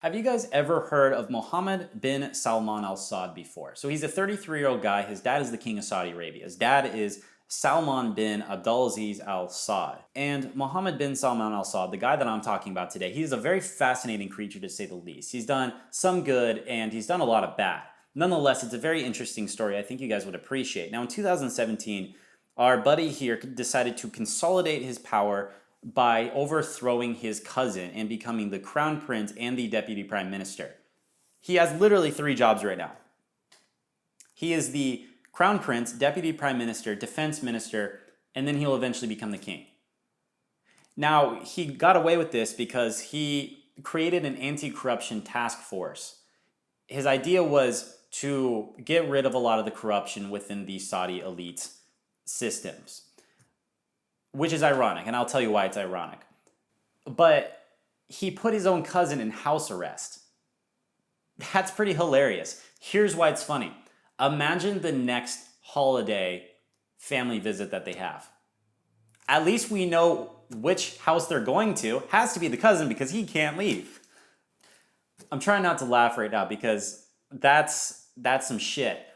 Have you guys ever heard of Mohammed bin Salman Al Saud before? So he's a 33-year-old guy. His dad is the king of Saudi Arabia. His dad is Salman bin Abdulaziz Al Saud. And Mohammed bin Salman Al Saud, the guy that I'm talking about today, he's a very fascinating creature to say the least. He's done some good and he's done a lot of bad. Nonetheless, it's a very interesting story I think you guys would appreciate. Now in 2017, our buddy here decided to consolidate his power by overthrowing his cousin and becoming the crown prince and the deputy prime minister. He has literally 3 jobs right now. He is the crown prince, deputy prime minister, defense minister, and then he'll eventually become the king. Now, he got away with this because he created an anti-corruption task force. His idea was to get rid of a lot of the corruption within the Saudi elite systems. Which is ironic, and I'll tell you why it's ironic. But he put his own cousin in house arrest. That's pretty hilarious. Here's why it's funny. Imagine the next holiday family visit that they have. At least we know which house they're going to. Has to be the cousin because he can't leave. I'm trying not to laugh right now because that's some shit.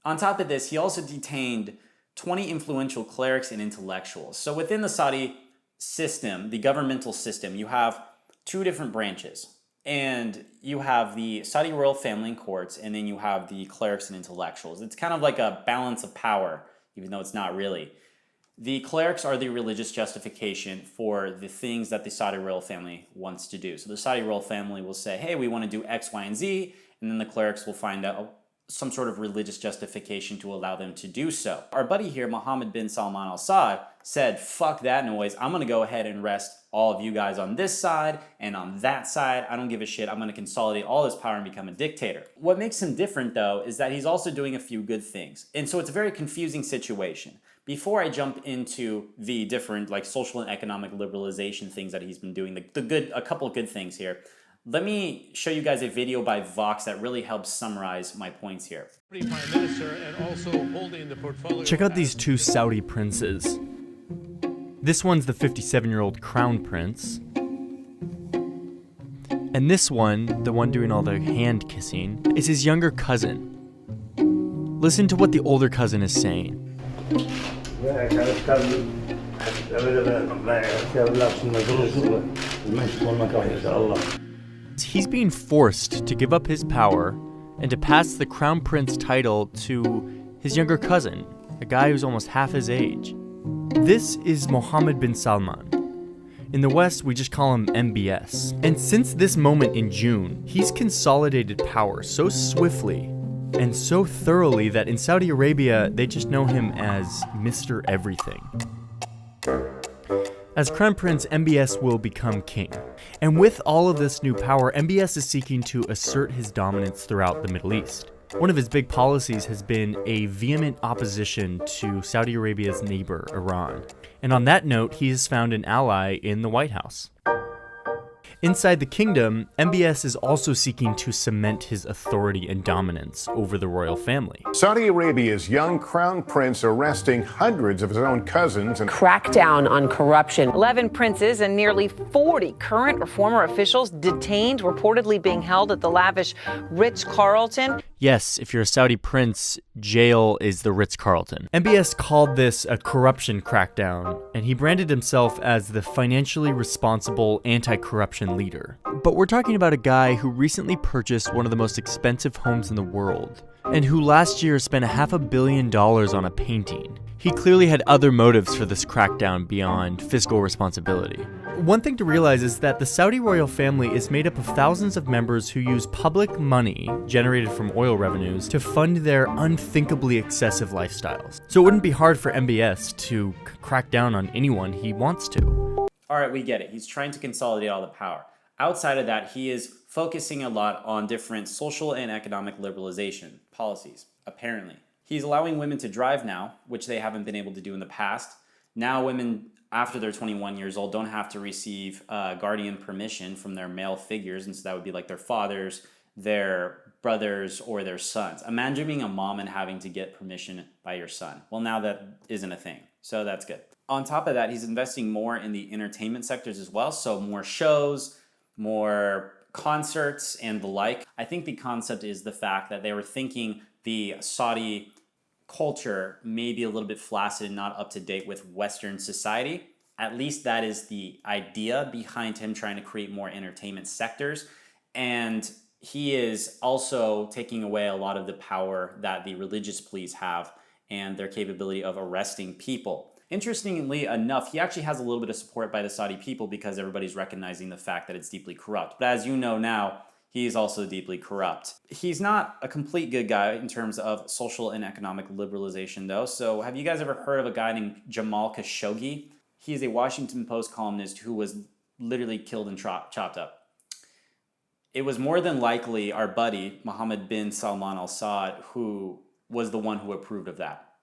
On top of this, he also detained 20 influential clerics and intellectuals. So within the Saudi system, the governmental system, you have 2 different branches. And you have the Saudi royal family and courts, and then you have the clerics and intellectuals. It's kind of like a balance of power, even though it's not really. The clerics are the religious justification for the things that the Saudi royal family wants to do. So the Saudi royal family will say, hey, we want to do X, Y, and Z, and then the clerics will find out some sort of religious justification to allow them to do so. Our buddy here, Mohammed bin Salman Al Saud, said, fuck that noise. I'm going to go ahead and rest all of you guys on this side and on that side. I don't give a shit. I'm going to consolidate all this power and become a dictator. What makes him different, though, is that he's also doing a few good things. And so it's a very confusing situation. Before I jump into the different social and economic liberalization things that he's been doing, a couple of good things here, let me show you guys a video by Vox that really helps summarize my points here. Prime Minister and also holding the portfolio. Check out these 2 Saudi princes. This one's the 57-year-old crown prince. And this one, the one doing all the hand kissing, is his younger cousin. Listen to what the older cousin is saying. He's being forced to give up his power and to pass the crown prince title to his younger cousin, a guy who's almost half his age. This is Mohammed bin Salman. In the West, we just call him MBS. And since this moment in June, he's consolidated power so swiftly and so thoroughly that in Saudi Arabia, they just know him as Mr. Everything. As Crown Prince, MBS will become king. And with all of this new power, MBS is seeking to assert his dominance throughout the Middle East. One of his big policies has been a vehement opposition to Saudi Arabia's neighbor, Iran. And on that note, he has found an ally in the White House. Inside the kingdom, MBS is also seeking to cement his authority and dominance over the royal family. Saudi Arabia's young crown prince arresting hundreds of his own cousins and crackdown on corruption. 11 princes and nearly 40 current or former officials detained, reportedly being held at the lavish Ritz-Carlton. Yes, if you're a Saudi prince, jail is the Ritz-Carlton. MBS called this a corruption crackdown, and he branded himself as the financially responsible anti-corruption leader. But we're talking about a guy who recently purchased one of the most expensive homes in the world, and who last year spent $500 million on a painting. He clearly had other motives for this crackdown beyond fiscal responsibility. One thing to realize is that the Saudi royal family is made up of thousands of members who use public money generated from oil revenues to fund their unthinkably excessive lifestyles. So it wouldn't be hard for MBS to crack down on anyone he wants to. All right, we get it. He's trying to consolidate all the power. Outside of that, he is focusing a lot on different social and economic liberalization policies, apparently. He's allowing women to drive now, which they haven't been able to do in the past. Now women, after they're 21 years old, don't have to receive guardian permission from their male figures, and so that would be like their fathers, their brothers, or their sons. Imagine being a mom and having to get permission by your son. Well, now that isn't a thing, so that's good. On top of that, he's investing more in the entertainment sectors as well, so more shows, more concerts and the like. I think the concept is the fact that they were thinking the Saudi culture may be a little bit flaccid and not up to date with Western society. At least that is the idea behind him trying to create more entertainment sectors. And he is also taking away a lot of the power that the religious police have and their capability of arresting people. Interestingly enough, he actually has a little bit of support by the Saudi people because everybody's recognizing the fact that it's deeply corrupt. But as you know now, he is also deeply corrupt. He's not a complete good guy in terms of social and economic liberalization, though. So have you guys ever heard of a guy named Jamal Khashoggi? He is a Washington Post columnist who was literally killed and chopped up. It was more than likely our buddy, Mohammed bin Salman al-Saud, who was the one who approved of that.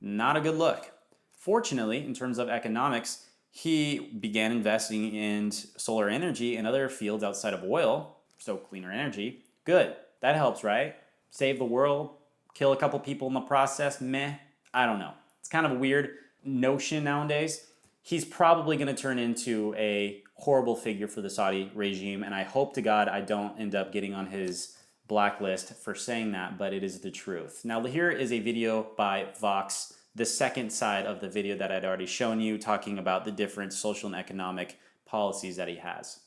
Not a good look. Fortunately, in terms of economics, he began investing in solar energy and other fields outside of oil. So cleaner energy, good. That helps, right? Save the world, kill a couple people in the process, meh. I don't know. It's kind of a weird notion nowadays. He's probably going to turn into a horrible figure for the Saudi regime, and I hope to God I don't end up getting on his blacklist for saying that, but it is the truth. Now here is a video by Vox, the second side of the video that I'd already shown you, talking about the different social and economic policies that he has.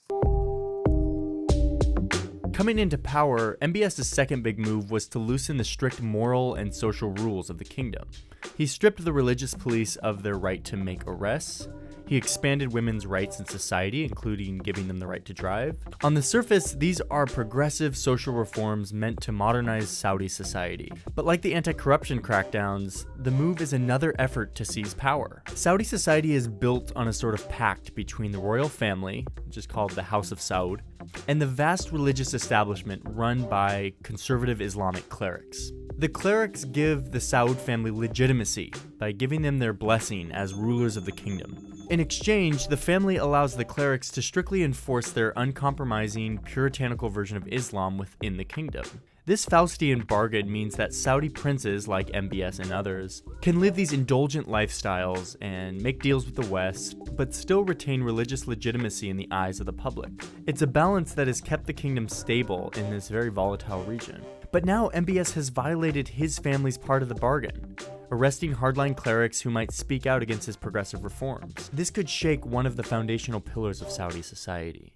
Coming into power, MBS's second big move was to loosen the strict moral and social rules of the kingdom. He stripped the religious police of their right to make arrests. He expanded women's rights in society, including giving them the right to drive. On the surface, these are progressive social reforms meant to modernize Saudi society. But like the anti-corruption crackdowns, the move is another effort to seize power. Saudi society is built on a sort of pact between the royal family, which is called the House of Saud, and the vast religious establishment run by conservative Islamic clerics. The clerics give the Saud family legitimacy by giving them their blessing as rulers of the kingdom. In exchange, the family allows the clerics to strictly enforce their uncompromising, puritanical version of Islam within the kingdom. This Faustian bargain means that Saudi princes, like MBS and others, can live these indulgent lifestyles and make deals with the West, but still retain religious legitimacy in the eyes of the public. It's a balance that has kept the kingdom stable in this very volatile region. But now MBS has violated his family's part of the bargain, arresting hardline clerics who might speak out against his progressive reforms. This could shake one of the foundational pillars of Saudi society.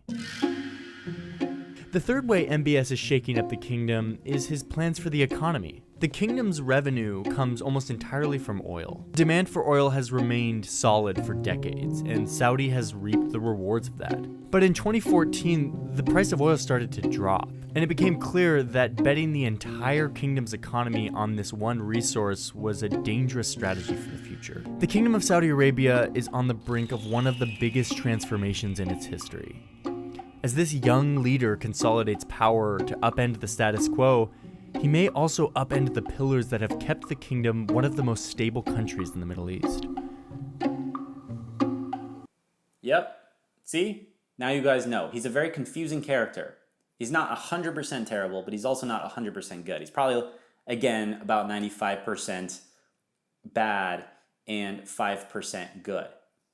The third way MBS is shaking up the kingdom is his plans for the economy. The kingdom's revenue comes almost entirely from oil. Demand for oil has remained solid for decades, and Saudi has reaped the rewards of that. But in 2014, the price of oil started to drop, and it became clear that betting the entire kingdom's economy on this one resource was a dangerous strategy for the future. The Kingdom of Saudi Arabia is on the brink of one of the biggest transformations in its history. As this young leader consolidates power to upend the status quo, he may also upend the pillars that have kept the kingdom one of the most stable countries in the Middle East. Yep. See? Now you guys know. He's a very confusing character. He's not 100% terrible, but he's also not 100% good. He's probably, again, about 95% bad and 5% good.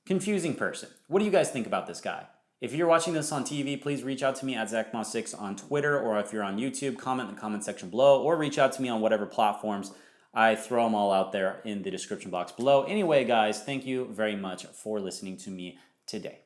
Confusing person. What do you guys think about this guy? If you're watching this on TV, please reach out to me at ZachMoss6 on Twitter, or if you're on YouTube, comment in the comment section below, or reach out to me on whatever platforms. I throw them all out there in the description box below. Anyway, guys, thank you very much for listening to me today.